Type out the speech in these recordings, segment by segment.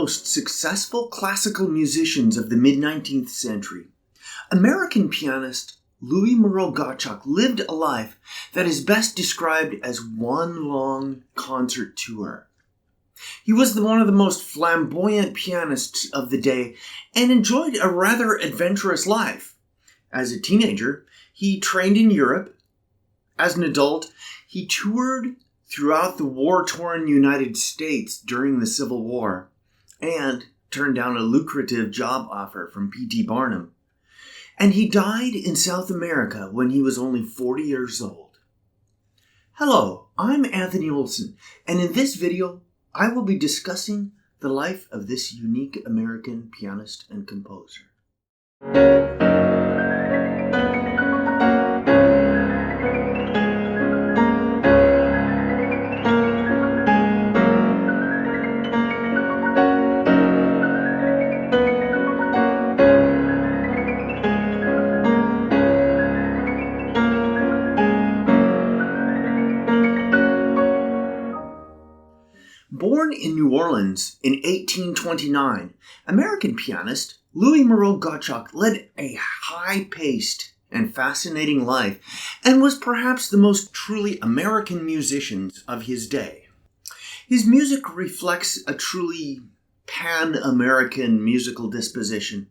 most successful classical musicians of the mid-19th century, American pianist Louis Moreau Gottschalk lived a life that is best described as one long concert tour. He was one of the most flamboyant pianists of the day and enjoyed a rather adventurous life. As a teenager, he trained in Europe. As an adult, he toured throughout the war-torn United States during the Civil War and turned down a lucrative job offer from P.T. Barnum. And he died in South America when he was only 40 years old. Hello, I'm Anthony Olson, and in this video, I will be discussing the life of this unique American pianist and composer. Born in New Orleans in 1829, American pianist Louis Moreau Gottschalk led a high-paced and fascinating life and was perhaps the most truly American musician of his day. His music reflects a truly pan-American musical disposition,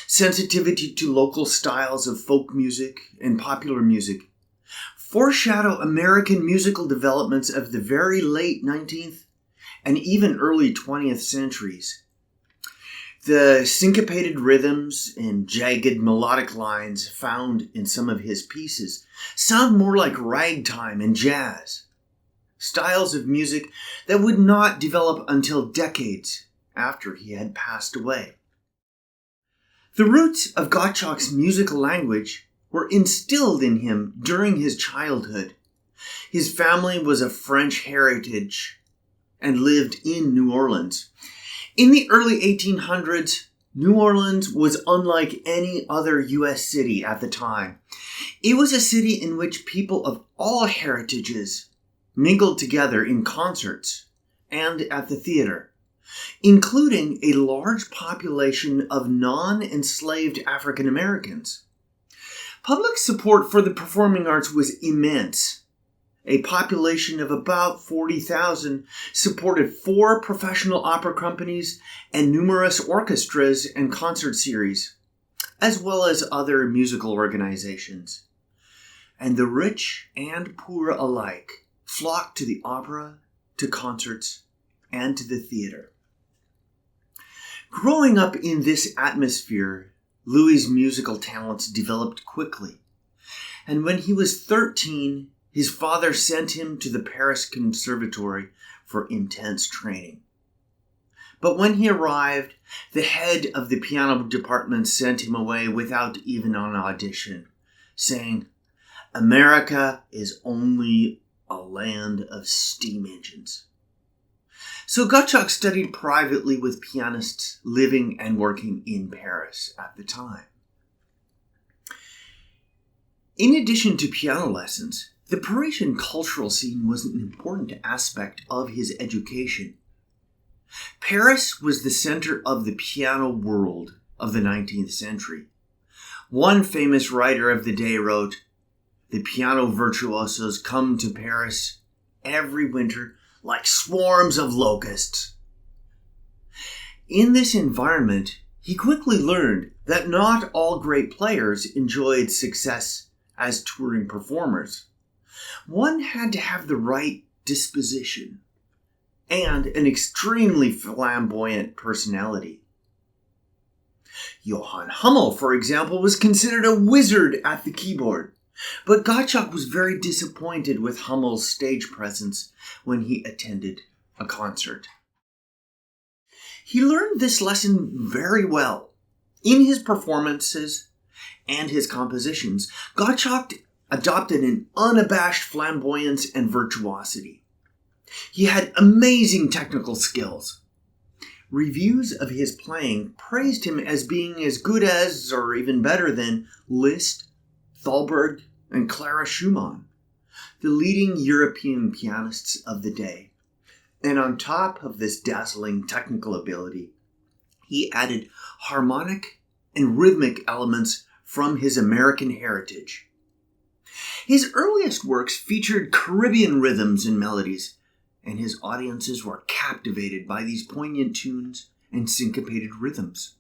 sensitivity to local styles of folk music and popular music, foreshadow American musical developments of the very late 19th and even early 20th centuries. The syncopated rhythms and jagged melodic lines found in some of his pieces sound more like ragtime and jazz, styles of music that would not develop until decades after he had passed away. The roots of Gottschalk's musical language were instilled in him during his childhood. His family was of French heritage and lived in New Orleans. In the early 1800s, New Orleans was unlike any other U.S. city at the time. It was a city in which people of all heritages mingled together in concerts and at the theater, including a large population of non-enslaved African Americans. Public support for the performing arts was immense. A population of about 40,000 supported 4 professional opera companies and numerous orchestras and concert series, as well as other musical organizations. And the rich and poor alike flocked to the opera, to concerts, and to the theater. Growing up in this atmosphere, Louis's musical talents developed quickly. And when he was 13, his father sent him to the Paris Conservatory for intense training. But when he arrived, the head of the piano department sent him away without even an audition, saying, "America is only a land of steam engines." So Gottschalk studied privately with pianists living and working in Paris at the time. In addition to piano lessons, the Parisian cultural scene was an important aspect of his education. Paris was the center of the piano world of the 19th century. One famous writer of the day wrote, "The piano virtuosos come to Paris every winter like swarms of locusts." In this environment, he quickly learned that not all great players enjoyed success as touring performers. One had to have the right disposition and an extremely flamboyant personality. Johann Hummel, for example, was considered a wizard at the keyboard, but Gottschalk was very disappointed with Hummel's stage presence when he attended a concert. He learned this lesson very well. In his performances and his compositions, Gottschalk adopted an unabashed flamboyance and virtuosity. He had amazing technical skills. Reviews of his playing praised him as being as good as, or even better than, Liszt, Thalberg, and Clara Schumann, the leading European pianists of the day. And on top of this dazzling technical ability, he added harmonic and rhythmic elements from his American heritage. His earliest works featured Caribbean rhythms and melodies, and his audiences were captivated by these poignant tunes and syncopated rhythms.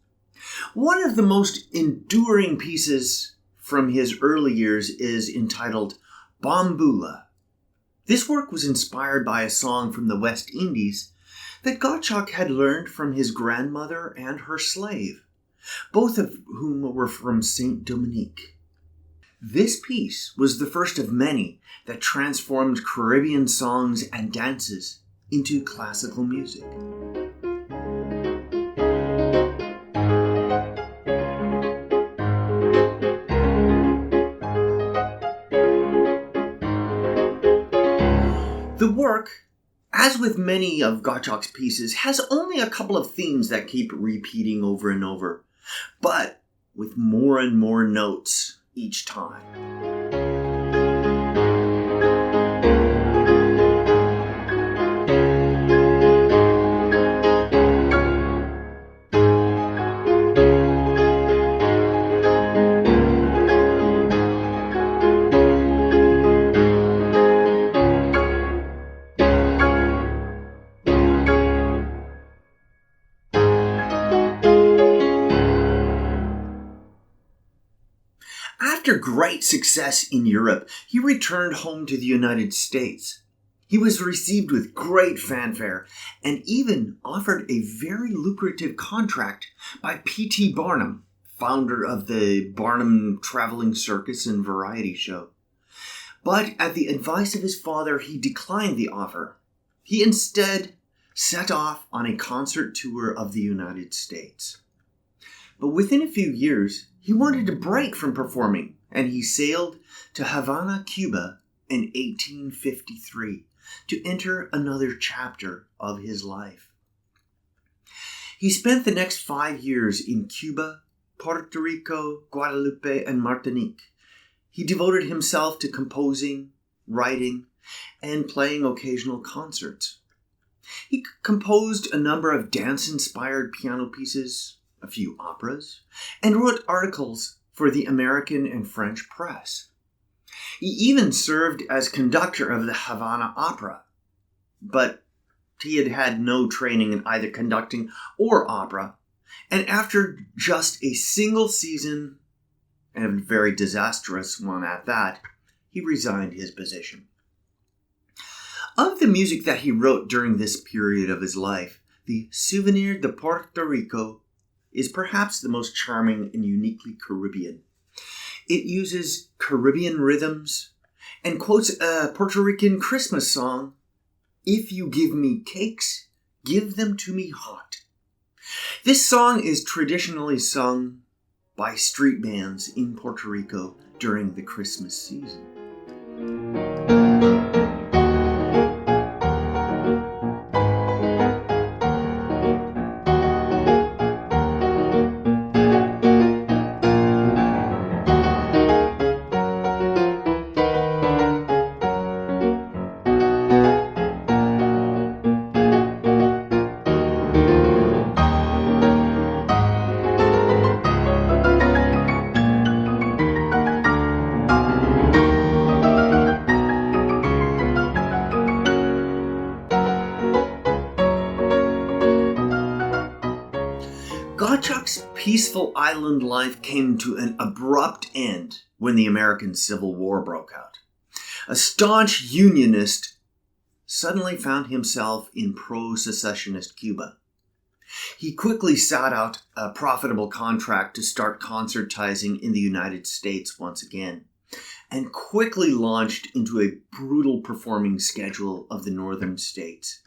One of the most enduring pieces from his early years is entitled Bombula. This work was inspired by a song from the West Indies that Gottschalk had learned from his grandmother and her slave, both of whom were from Saint Dominic. This piece was the first of many that transformed Caribbean songs and dances into classical music. The work, as with many of Gottschalk's pieces, has only a couple of themes that keep repeating over and over, but with more and more notes each time. After great success in Europe, he returned home to the United States. He was received with great fanfare and even offered a very lucrative contract by P.T. Barnum, founder of the Barnum Traveling Circus and Variety Show. But at the advice of his father, he declined the offer. He instead set off on a concert tour of the United States. But within a few years, he wanted to break from performing, and he sailed to Havana, Cuba in 1853 to enter another chapter of his life. He spent the next 5 years in Cuba, Puerto Rico, Guadeloupe, and Martinique. He devoted himself to composing, writing, and playing occasional concerts. He composed a number of dance-inspired piano pieces, a few operas, and wrote articles for the American and French press. He even served as conductor of the Havana Opera, but he had had no training in either conducting or opera, and after just a single season, and a very disastrous one at that, he resigned his position. Of the music that he wrote during this period of his life, the Souvenir de Puerto Rico is perhaps the most charming and uniquely Caribbean. It uses Caribbean rhythms and quotes a Puerto Rican Christmas song, "If you give me cakes, give them to me hot." This song is traditionally sung by street bands in Puerto Rico during the Christmas season. Gottschalk's peaceful island life came to an abrupt end when the American Civil War broke out. A staunch Unionist suddenly found himself in pro-secessionist Cuba. He quickly sought out a profitable contract to start concertizing in the United States once again, and quickly launched into a brutal performing schedule of the northern states.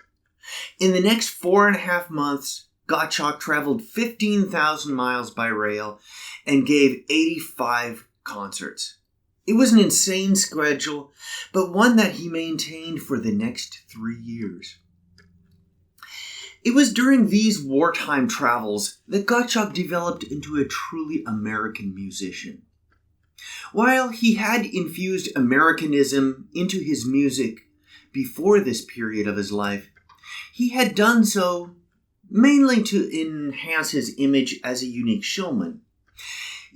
In the next 4.5 months, Gottschalk traveled 15,000 miles by rail and gave 85 concerts. It was an insane schedule, but one that he maintained for the next 3 years. It was during these wartime travels that Gottschalk developed into a truly American musician. While he had infused Americanism into his music before this period of his life, he had done so mainly to enhance his image as a unique showman,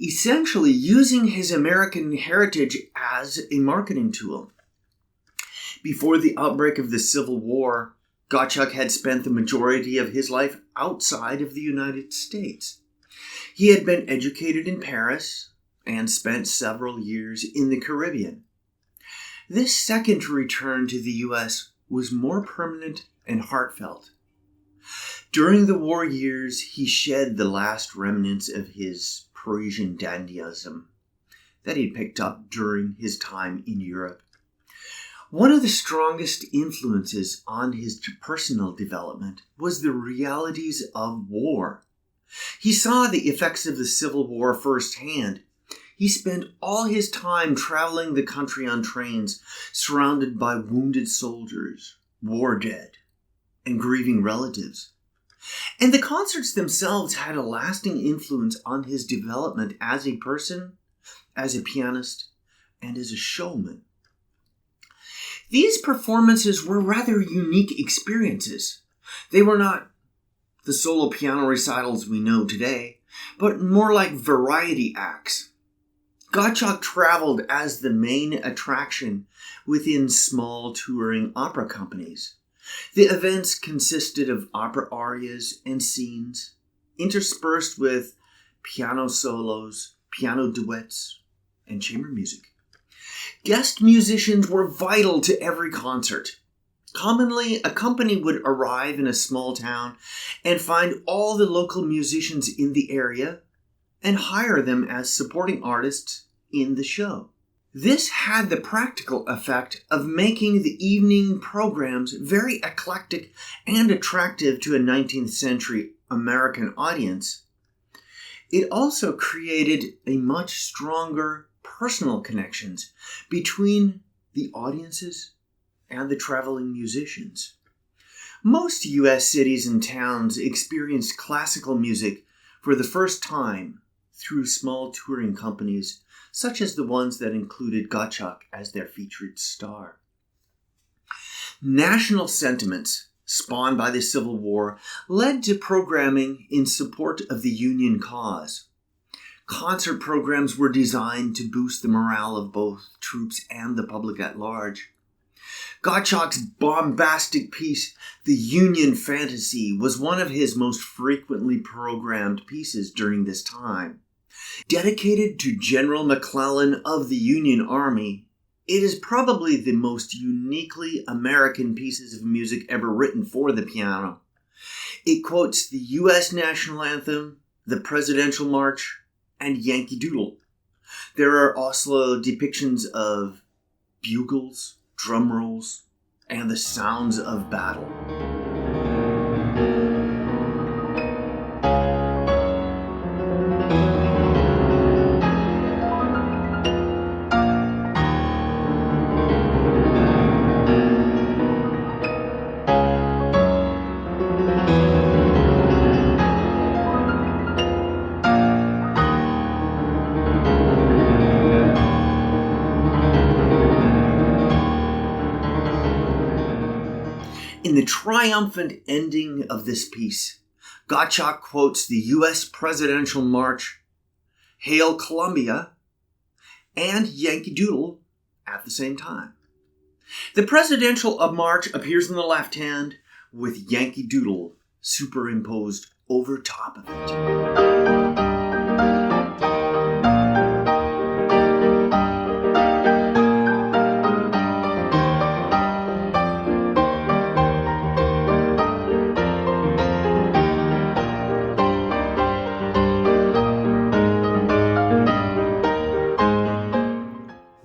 essentially using his American heritage as a marketing tool. Before the outbreak of the Civil War, Gottschalk had spent the majority of his life outside of the United States. He had been educated in Paris and spent several years in the Caribbean. This second return to the U.S. was more permanent and heartfelt. During the war years, he shed the last remnants of his Parisian dandyism that he'd picked up during his time in Europe. One of the strongest influences on his personal development was the realities of war. He saw the effects of the Civil War firsthand. He spent all his time traveling the country on trains, surrounded by wounded soldiers, war dead, and grieving relatives. And the concerts themselves had a lasting influence on his development as a person, as a pianist, and as a showman. These performances were rather unique experiences. They were not the solo piano recitals we know today, but more like variety acts. Gottschalk traveled as the main attraction within small touring opera companies. The events consisted of opera arias and scenes, interspersed with piano solos, piano duets, and chamber music. Guest musicians were vital to every concert. Commonly, a company would arrive in a small town and find all the local musicians in the area and hire them as supporting artists in the show. This had the practical effect of making the evening programs very eclectic and attractive to a 19th century American audience. It also created a much stronger personal connections between the audiences and the traveling musicians. Most U.S. cities and towns experienced classical music for the first time through small touring companies, such as the ones that included Gottschalk as their featured star. National sentiments spawned by the Civil War led to programming in support of the Union cause. Concert programs were designed to boost the morale of both troops and the public at large. Gottschalk's bombastic piece, The Union Fantasy, was one of his most frequently programmed pieces during this time. Dedicated to General McClellan of the Union Army, it is probably the most uniquely American pieces of music ever written for the piano. It quotes the U.S. national anthem, the Presidential March, and Yankee Doodle. There are also depictions of bugles, drum rolls, and the sounds of battle. In the triumphant ending of this piece, Gottschalk quotes the U.S. Presidential March, Hail Columbia, and Yankee Doodle at the same time. The Presidential March appears in the left hand with Yankee Doodle superimposed over top of it.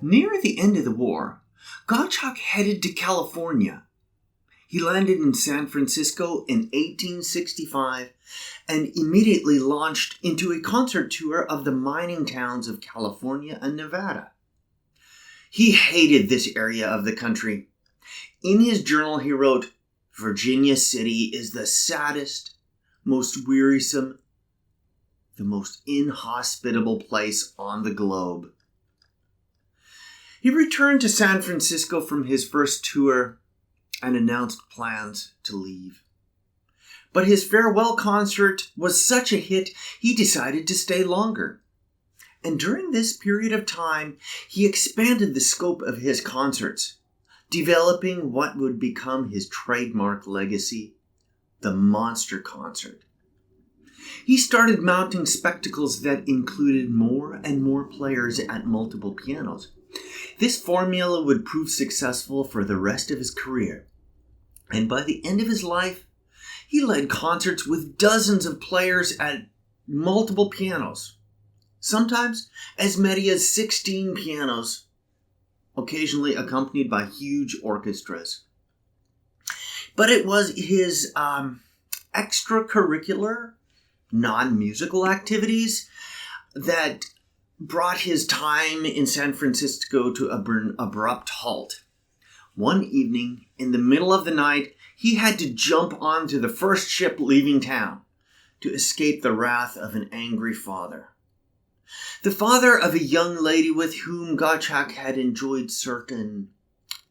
Near the end of the war, Gottschalk headed to California. He landed in San Francisco in 1865 and immediately launched into a concert tour of the mining towns of California and Nevada. He hated this area of the country. In his journal, he wrote, "Virginia City is the saddest, most wearisome, the most inhospitable place on the globe." He returned to San Francisco from his first tour and announced plans to leave. but his farewell concert was such a hit he decided to stay longer. And during this period of time, he expanded the scope of his concerts, developing what would become his trademark legacy, the monster concert. He started mounting spectacles that included more and more players at multiple pianos. This formula would prove successful for the rest of his career. And by the end of his life, he led concerts with dozens of players at multiple pianos, sometimes as many as 16 pianos, occasionally accompanied by huge orchestras. But it was his extracurricular, non-musical activities that brought his time in San Francisco to an abrupt halt. One evening, in the middle of the night, he had to jump onto the first ship leaving town to escape the wrath of an angry father. The father of a young lady with whom Gottschalk had enjoyed certain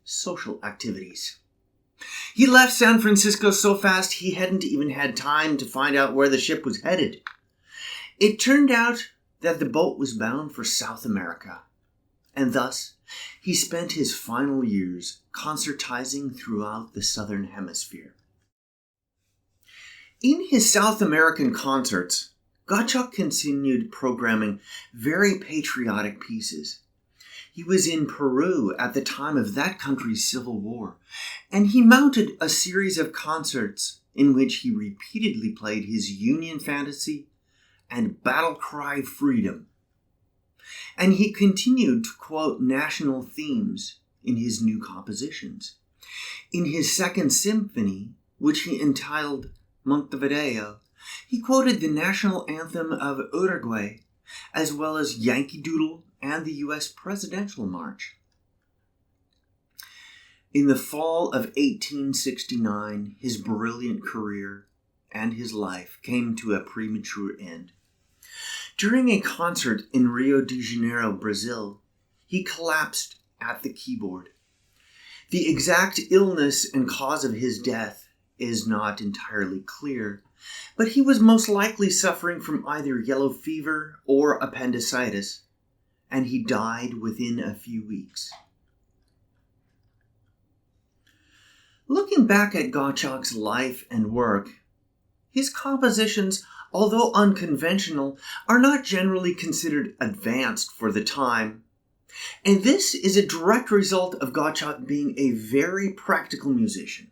social activities. He left San Francisco so fast he hadn't even had time to find out where the ship was headed. It turned out that the boat was bound for South America, and thus he spent his final years concertizing throughout the Southern Hemisphere. In his South American concerts, Gottschalk continued programming very patriotic pieces. He was in Peru at the time of that country's civil war, and he mounted a series of concerts in which he repeatedly played his Union Fantasy and Battle Cry Freedom. And he continued to quote national themes in his new compositions. In his second symphony, which he entitled Montevideo, he quoted the national anthem of Uruguay, as well as Yankee Doodle and the U.S. Presidential March. In the fall of 1869, his brilliant career and his life came to a premature end. During a concert in Rio de Janeiro, Brazil, he collapsed at the keyboard. The exact illness and cause of his death is not entirely clear, but he was most likely suffering from either yellow fever or appendicitis, and he died within a few weeks. Looking back at Gottschalk's life and work, his compositions, although unconventional, are not generally considered advanced for the time. And this is a direct result of Gottschalk being a very practical musician,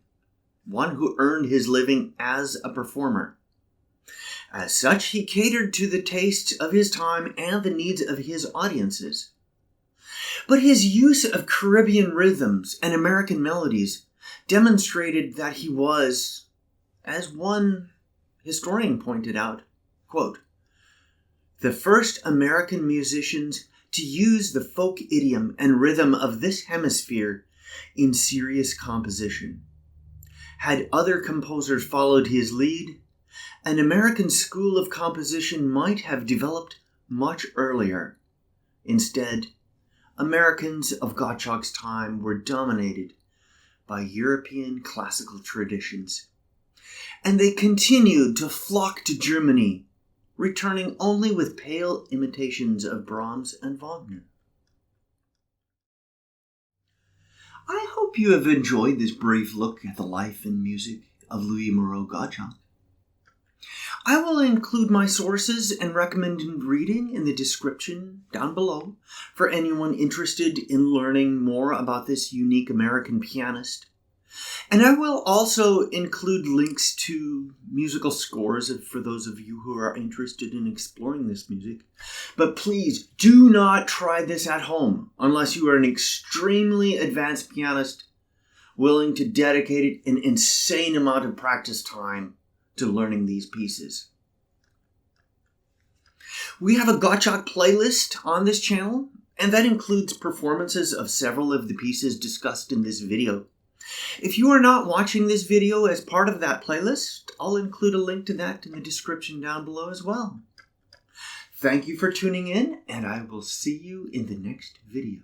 one who earned his living as a performer. As such, he catered to the tastes of his time and the needs of his audiences. But his use of Caribbean rhythms and American melodies demonstrated that he was, as one historian pointed out, quote, the first American musicians to use the folk idiom and rhythm of this hemisphere in serious composition. Had other composers followed his lead, an American school of composition might have developed much earlier. Instead, Americans of Gottschalk's time were dominated by European classical traditions, and they continued to flock to Germany, returning only with pale imitations of Brahms and Wagner. I hope you have enjoyed this brief look at the life and music of Louis Moreau Gottschalk. I will include my sources and recommended reading in the description down below for anyone interested in learning more about this unique American pianist. And I will also include links to musical scores for those of you who are interested in exploring this music. But please do not try this at home unless you are an extremely advanced pianist willing to dedicate an insane amount of practice time to learning these pieces. We have a Gottschalk playlist on this channel, and that includes performances of several of the pieces discussed in this video. If you are not watching this video as part of that playlist, I'll include a link to that in the description down below as well. Thank you for tuning in, and I will see you in the next video.